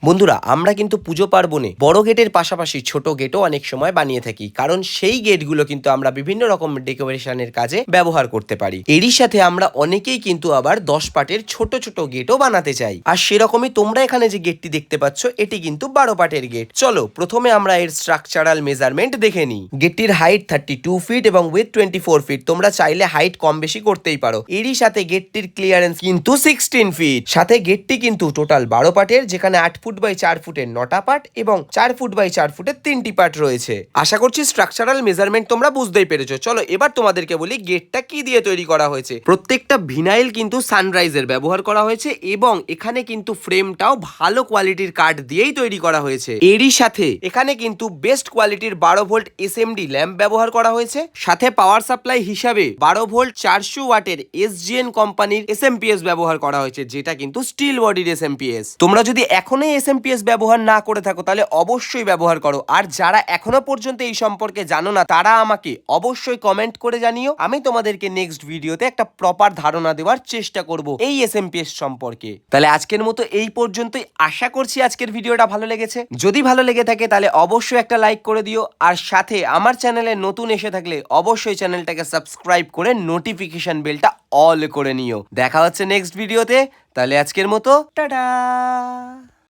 বন্ধুরা আমরা কিন্তু পুজো পার্বণে বড় গেটের পাশাপাশি ছোট গেটও অনেক সময় বানিয়ে থাকি, কারণ সেই গেটগুলো কিন্তু আমরা বিভিন্ন রকম ডেকোরেশনের কাজে ব্যবহার করতে পারি। এরই সাথে আমরা অনেকেই কিন্তু আবার 10 পাটের ছোট ছোট গেটও বানাতে চাই। আর সেরকমই তোমরা এখানে যে গেটটি দেখতে পাচ্ছ এটি কিন্তু 12 পাটের গেট। চলো প্রথমে আমরা এর স্ট্রাকচারাল মেজারমেন্ট দেখে নিই। গেটটির হাইট 32 ফিট এবং উইথ 24 ফিট। তোমরা চাইলে হাইট কম বেশি করতেই পারো। এরই সাথে গেটটির ক্লিয়ারেন্স কিন্তু 16 ফিট। সাথে গেটটি কিন্তু টোটাল 12 পাটের, যেখানে 8 ফুট বাই 4 ফুটের 9টা পার্ট এবং 4 ফুট বাই 4 ফুটের 3টি পার্ট রয়েছে। আশা করছি স্ট্রাকচারাল মেজারমেন্ট তোমরা বুঝতেই পেরেছো। চলো এবার তোমাদেরকে বলি গেটটা কি দিয়ে তৈরি করা হয়েছে। প্রত্যেকটা ভিনাইল কিন্তু সানরাইজের ব্যবহার করা হয়েছে এবং এখানে কিন্তু ফ্রেমটাও ভালো কোয়ালিটির কাঠ দিয়েই তৈরি করা হয়েছে। এরই সাথে এখানে কিন্তু বেস্ট কোয়ালিটির 12 ভোল্ট এসএমডি ল্যাম্প ব্যবহার করা হয়েছে। সাথে পাওয়ার সাপ্লাই হিসাবে 12 ভোল্ট 400 ওয়াটের এসজিএন কোম্পানির এসএমপিএস ব্যবহার করা হয়েছে, যেটা কিন্তু স্টিল বডির এসএমপিএস। তোমরা যদি এখনো এসএমপিএস ব্যবহার না করে থাকো তাহলে অবশ্যই ব্যবহার করো। আর যারা এখনো পর্যন্ত এই সম্পর্কে জানো না তারা আমাকে অবশ্যই কমেন্ট করে জানিও। আমি তোমাদেরকে নেক্সট ভিডিওতে একটা প্রপার ধারণা দেওয়ার চেষ্টা করব এই এসএমপিএস সম্পর্কে। তাহলে আজকের মতো এই পর্যন্তই। আশা করছি আজকের ভিডিওটা ভালো লেগেছে। যদি ভালো লেগে থাকে তাহলে অবশ্যই একটা লাইক করে দিও। আর সাথে আমার চ্যানেলে নতুন এসে থাকলে অবশ্যই চ্যানেলটাকে সাবস্ক্রাইব করে নোটিফিকেশন বেলটা অল করে নিও। দেখা হচ্ছে নেক্সট ভিডিওতে। তাহলে আজকের মতো টাটা।